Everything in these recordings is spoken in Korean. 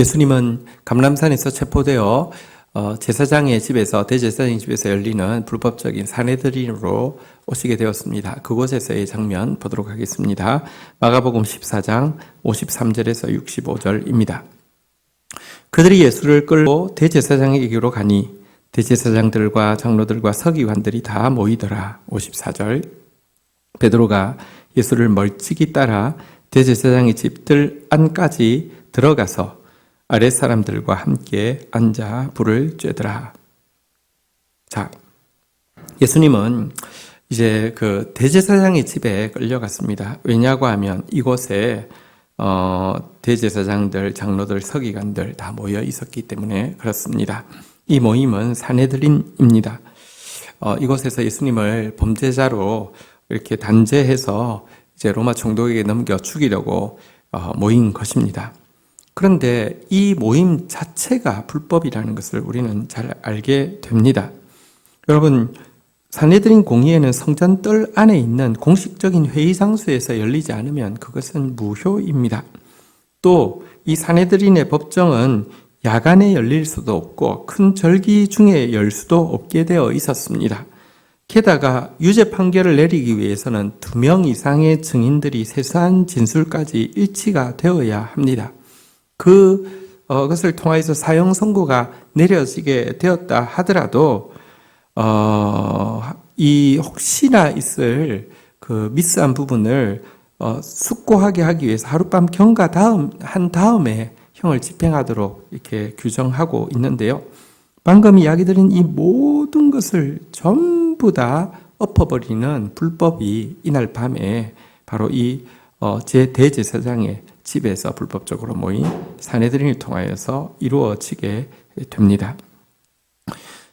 예수님은 감람산에서 체포되어 제사장의 집에서 대제사장의 집에서 열리는 불법적인 산헤드린으로 오시게 되었습니다. 그곳에서의 장면 보도록 하겠습니다. 마가복음 14장 53절에서 65절입니다. 그들이 예수를 끌고 대제사장에게로 가니 대제사장들과 장로들과 서기관들이 다 모이더라. 54절. 베드로가 예수를 멀찍이 따라 대제사장의 집들 안까지 들어가서 아랫 사람들과 함께 앉아 불을 쬐더라. 자, 예수님은 이제 그 대제사장의 집에 끌려갔습니다. 왜냐고 하면 이곳에 대제사장들, 장로들, 서기관들 다 모여 있었기 때문에 그렇습니다. 이 모임은 산헤드린입니다. 이곳에서 예수님을 범죄자로 이렇게 단죄해서 이제 로마 총독에게 넘겨 죽이려고 모인 것입니다. 그런데 이 모임 자체가 불법이라는 것을 우리는 잘 알게 됩니다. 여러분, 산헤드린 공의회는 성전 뜰 안에 있는 공식적인 회의 장소에서 열리지 않으면 그것은 무효입니다. 또 이 산헤드린의 법정은 야간에 열릴 수도 없고 큰 절기 중에 열 수도 없게 되어 있었습니다. 게다가 유죄 판결을 내리기 위해서는 2명 이상의 증인들이 세세한 진술까지 일치가 되어야 합니다. 그것을 통해서 사형 선고가 내려지게 되었다 하더라도 이 혹시나 있을 그 미스한 부분을 숙고하게 하기 위해서 하룻밤 경과한 다음에 형을 집행하도록 이렇게 규정하고 있는데요. 방금 이야기 드린 이 모든 것을 전부 다 엎어버리는 불법이 이날 밤에 바로 이 대제사장의 집에서 불법적으로 모인 산헤드린을 통하여서 이루어지게 됩니다.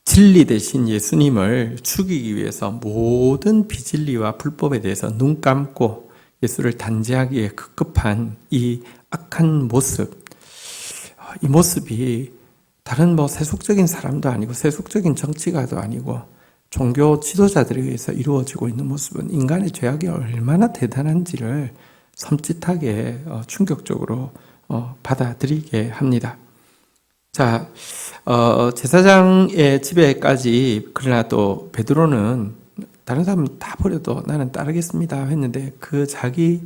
진리 대신 예수님을 죽이기 위해서 모든 비진리와 불법에 대해서 눈 감고 예수를 단죄하기에 급급한 이 악한 모습, 이 모습이 다른 세속적인 사람도 아니고 세속적인 정치가도 아니고 종교 지도자들에 의해서 이루어지고 있는 모습은 인간의 죄악이 얼마나 대단한지를 섬찟하게 충격적으로 받아들이게 합니다. 자, 제사장의 집에까지 그러나 또 베드로는 다른 사람은 다 버려도 나는 따르겠습니다 했는데 그 자기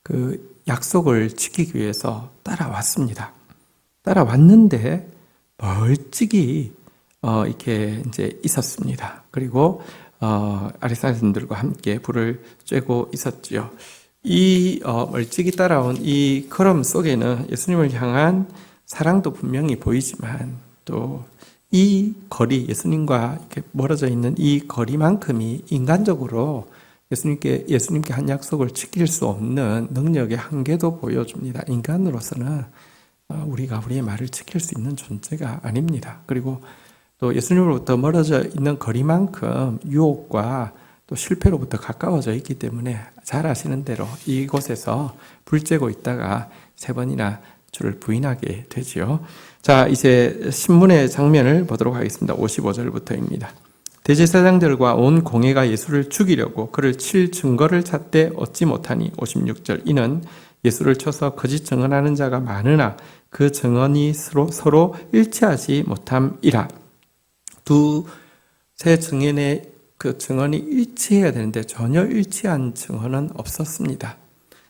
그 약속을 지키기 위해서 따라왔습니다. 따라왔는데 멀찍이 이렇게 이제 있었습니다. 그리고 아랫사람들과 함께 불을 쬐고 있었지요. 이 멀찍이 따라온 이 걸음 속에는 예수님을 향한 사랑도 분명히 보이지만 또 이 거리, 예수님과 이렇게 멀어져 있는 이 거리만큼이 인간적으로 예수님께 한 약속을 지킬 수 없는 능력의 한계도 보여줍니다. 인간으로서는 우리가 우리의 말을 지킬 수 있는 존재가 아닙니다. 그리고 또 예수님으로부터 멀어져 있는 거리만큼 유혹과 또 실패로부터 가까워져 있기 때문에 잘 아시는 대로 이곳에서 불 쬐고 있다가 3번이나 주를 부인하게 되지요. 자, 이제 신문의 장면을 보도록 하겠습니다. 55절부터입니다. 대제사장들과 온 공회가 예수를 죽이려고 그를 칠 증거를 찾되 얻지 못하니 56절. 이는 예수를 쳐서 거짓 증언하는 자가 많으나 그 증언이 서로 일치하지 못함이라. 두세 증인의 그 증언이 일치해야 되는데 전혀 일치한 증언은 없었습니다.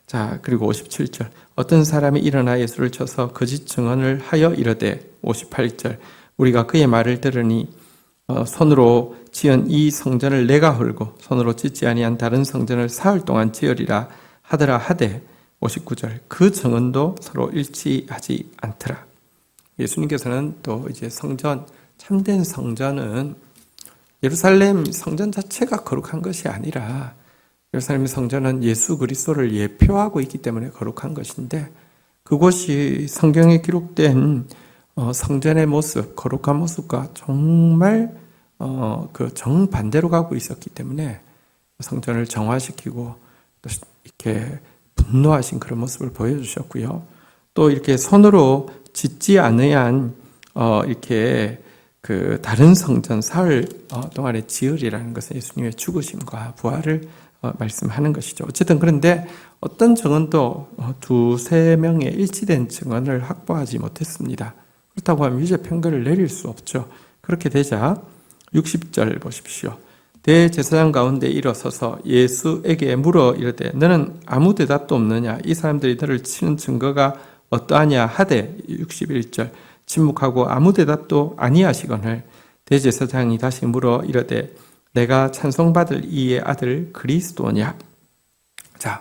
자, 그리고 57절. 어떤 사람이 일어나 예수를 쳐서 거짓 증언을 하여 이르되 58절. 우리가 그의 말을 들으니 손으로 지은 이 성전을 내가 헐고 손으로 짓지 아니한 다른 성전을 사흘 동안 지으리라 하더라 하되 59절. 그 증언도 서로 일치하지 않더라. 예수님께서는 또 이제 참된 성전은 예루살렘 성전 자체가 거룩한 것이 아니라 예루살렘 성전은 예수 그리스도를 예표하고 있기 때문에 거룩한 것인데 그곳이 성경에 기록된 성전의 모습, 거룩한 모습과 정말 그 정반대로 가고 있었기 때문에 성전을 정화시키고 또 이렇게 분노하신 그런 모습을 보여주셨고요. 또 이렇게 손으로 짓지 않으한 이렇게 그 다른 성전 사흘 동안의 지으리라는 것은 예수님의 죽으심과 부활을 말씀하는 것이죠. 어쨌든 그런데 어떤 증언도 두세 명의 일치된 증언을 확보하지 못했습니다. 그렇다고 하면 유죄 판결을 내릴 수 없죠. 그렇게 되자 60절 보십시오. 대제사장 가운데 일어서서 예수에게 물어 이르되 너는 아무 대답도 없느냐? 이 사람들이 너를 치는 증거가 어떠하냐 하되 61절 침묵하고 아무 대답도 아니하시거늘 대제사장이 다시 물어 이르되 내가 찬송받을 이의 아들 그리스도냐? 자,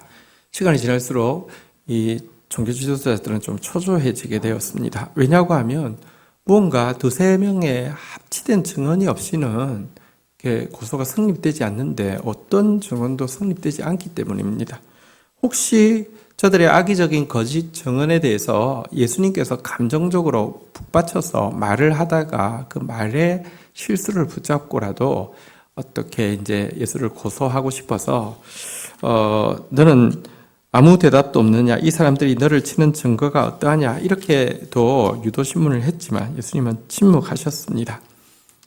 시간이 지날수록 이 종교 지도자들은 좀 초조해지게 되었습니다. 왜냐고 하면 무언가 두세 명의 합치된 증언이 없이는 고소가 성립되지 않는데 어떤 증언도 성립되지 않기 때문입니다. 혹시 저들의 악의적인 거짓 증언에 대해서 예수님께서 감정적으로 북받쳐서 말을 하다가 그 말에 실수를 붙잡고라도 어떻게 이제 예수를 고소하고 싶어서 너는 아무 대답도 없느냐? 이 사람들이 너를 치는 증거가 어떠하냐? 이렇게도 유도신문을 했지만 예수님은 침묵하셨습니다.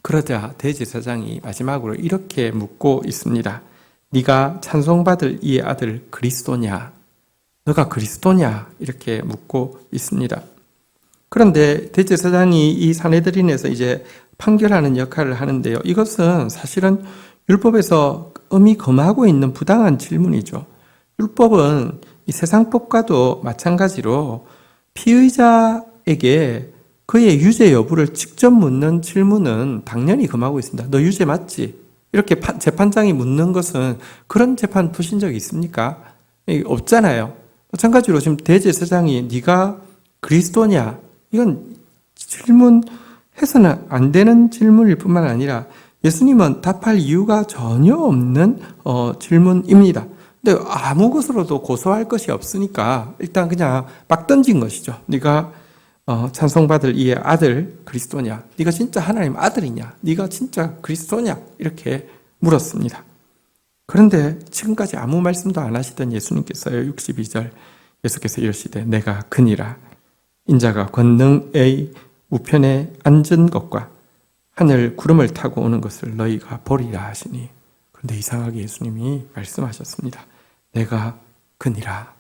그러자 대제사장이 마지막으로 이렇게 묻고 있습니다. 네가 찬송받을 이의 아들 그리스도냐? 너가 그리스도냐? 이렇게 묻고 있습니다. 그런데 대제사장이 이 산헤드린에서 이제 판결하는 역할을 하는데요. 이것은 사실은 율법에서 음이 금하고 있는 부당한 질문이죠. 율법은 이 세상법과도 마찬가지로 피의자에게 그의 유죄 여부를 직접 묻는 질문은 당연히 금하고 있습니다. 너 유죄 맞지? 이렇게 재판장이 묻는 것은 그런 재판 보신 적 있습니까? 없잖아요. 마찬가지로 지금 대제사장이 네가 그리스도냐? 이건 질문해서는 안 되는 질문일 뿐만 아니라 예수님은 답할 이유가 전혀 없는 질문입니다. 근데 아무 것으로도 고소할 것이 없으니까 일단 그냥 막 던진 것이죠. 네가 찬송받을 이의 아들 그리스도냐? 네가 진짜 하나님 아들이냐? 네가 진짜 그리스도냐? 이렇게 물었습니다. 그런데 지금까지 아무 말씀도 안 하시던 예수님께서요. 62절 예수께서 이러시되 내가 그니라 인자가 권능의 우편에 앉은 것과 하늘 구름을 타고 오는 것을 너희가 보리라 하시니 그런데 이상하게 예수님이 말씀하셨습니다. 내가 그니라.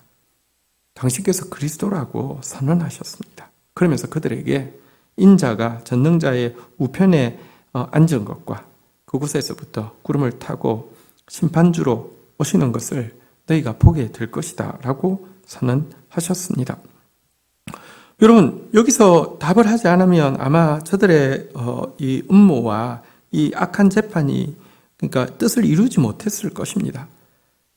당신께서 그리스도라고 선언하셨습니다. 그러면서 그들에게 인자가 전능자의 우편에 앉은 것과 그곳에서부터 구름을 타고 심판주로 오시는 것을 너희가 보게 될 것이다 라고 선언하셨습니다. 여러분, 여기서 답을 하지 않으면 아마 저들의 이 음모와 이 악한 재판이 그러니까 뜻을 이루지 못했을 것입니다.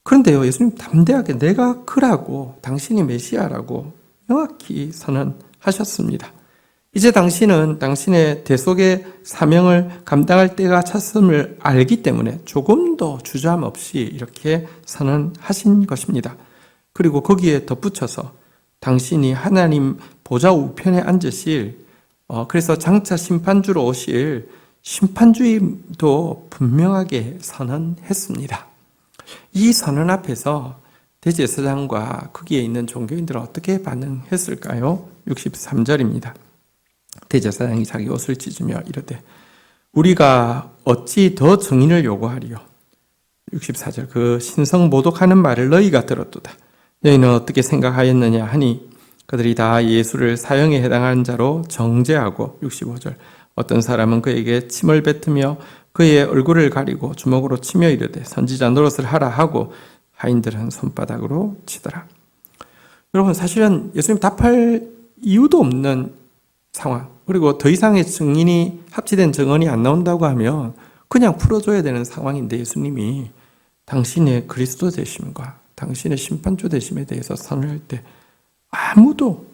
그런데요, 예수님 담대하게 내가 그라고 당신이 메시아라고 명확히 선언하셨습니다. 이제 당신은 당신의 대속의 사명을 감당할 때가 찼음을 알기 때문에 조금도 주저함 없이 이렇게 선언하신 것입니다. 그리고 거기에 덧붙여서 당신이 하나님 보좌 우편에 앉으실 그래서 장차 심판주로 오실 심판주임도 분명하게 선언했습니다. 이 선언 앞에서 대제사장과 거기에 있는 종교인들은 어떻게 반응했을까요? 63절입니다. 대제사장이 자기 옷을 찢으며 이르되 우리가 어찌 더 증인을 요구하리요? 64절 그 신성 모독하는 말을 너희가 들었도다. 너희는 어떻게 생각하였느냐 하니 그들이 다 예수를 사형에 해당하는 자로 정죄하고 65절 어떤 사람은 그에게 침을 뱉으며 그의 얼굴을 가리고 주먹으로 치며 이르되 선지자 노릇을 하라 하고 하인들은 손바닥으로 치더라. 여러분 사실은 예수님 답할 이유도 없는 상황 그리고 더 이상의 증인이 합치된 증언이 안 나온다고 하면 그냥 풀어줘야 되는 상황인데 예수님이 당신의 그리스도 되심과 당신의 심판주 되심에 대해서 선언할 때 아무도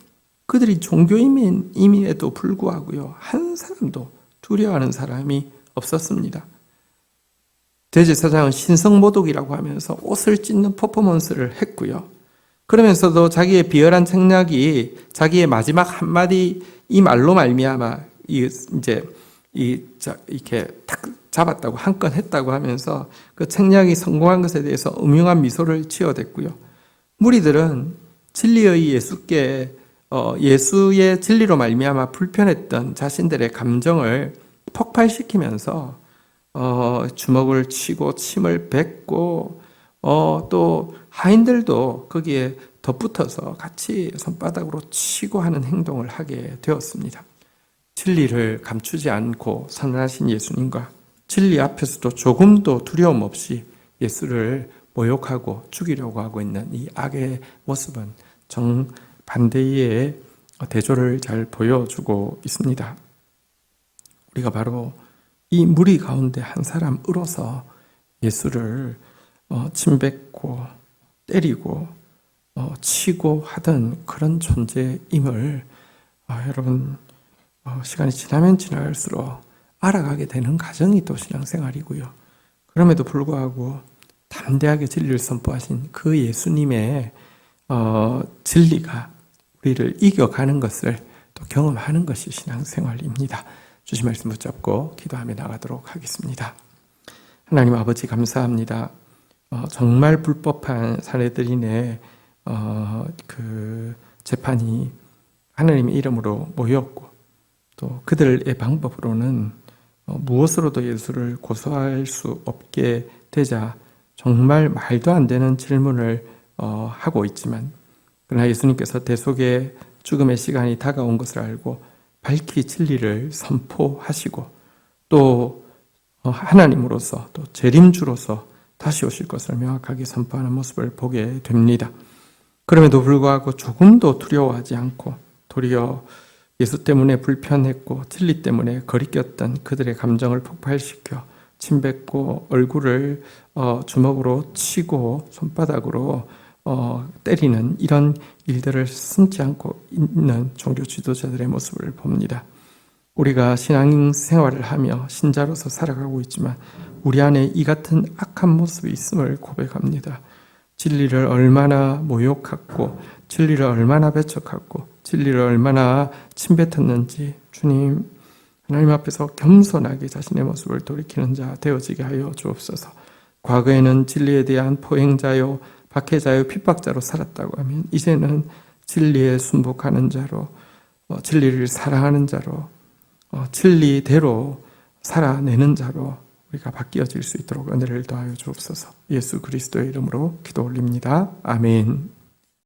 그들이 종교인임에도 불구하고요 한 사람도 두려워하는 사람이 없었습니다. 대제사장은 신성모독이라고 하면서 옷을 찢는 퍼포먼스를 했고요. 그러면서도 자기의 비열한 책략이 자기의 마지막 한마디 이 말로 말미암아 이렇게 탁 잡았다고 한 건 했다고 하면서 그 책략이 성공한 것에 대해서 음흉한 미소를 지어댔고요. 무리들은 진리의 예수께 예수의 진리로 말미암아 불편했던 자신들의 감정을 폭발시키면서 주먹을 치고 침을 뱉고 또 하인들도 거기에 덧붙어서 같이 손바닥으로 치고 하는 행동을 하게 되었습니다. 진리를 감추지 않고 선언하신 예수님과 진리 앞에서도 조금도 두려움 없이 예수를 모욕하고 죽이려고 하고 있는 이 악의 모습은 정반대의 대조를 잘 보여주고 있습니다. 우리가 바로 이 무리 가운데 한 사람으로서 예수를 침뱉고 때리고 치고 하던 그런 존재임을 여러분 시간이 지나면 지날수록 알아가게 되는 과정이 또 신앙생활이고요. 그럼에도 불구하고 담대하게 진리를 선포하신 그 예수님의 진리가 우리를 이겨가는 것을 또 경험하는 것이 신앙생활입니다. 주신 말씀 붙잡고 기도하며 나가도록 하겠습니다. 하나님 아버지 감사합니다. 정말 불법한 사내들인의 그 재판이 하나님의 이름으로 모였고 또 그들의 방법으로는 무엇으로도 예수를 고소할 수 없게 되자 정말 말도 안 되는 질문을 하고 있지만 그러나 예수님께서 대속의 죽음의 시간이 다가온 것을 알고 밝히 진리를 선포하시고 또 하나님으로서 또 재림주로서 다시 오실 것을 명확하게 선포하는 모습을 보게 됩니다. 그럼에도 불구하고 조금도 두려워하지 않고 도리어 예수 때문에 불편했고 진리 때문에 거리꼈던 그들의 감정을 폭발시켜 침뱉고 얼굴을 주먹으로 치고 손바닥으로 때리는 이런 일들을 숨지 않고 있는 종교 지도자들의 모습을 봅니다. 우리가 신앙생활을 하며 신자로서 살아가고 있지만 우리 안에 이 같은 악한 모습이 있음을 고백합니다. 진리를 얼마나 모욕하고 진리를 얼마나 배척하고 진리를 얼마나 침뱉었는지 주님 하나님 앞에서 겸손하게 자신의 모습을 돌이키는 자 되어지게 하여 주옵소서. 과거에는 진리에 대한 포행자요 박해자요 핍박자로 살았다고 하면 이제는 진리에 순복하는 자로 진리를 사랑하는 자로 진리대로 살아내는 자로 우리가 바뀌어질 수 있도록 은혜를 더하여 주옵소서. 예수 그리스도의 이름으로 기도 올립니다. 아멘.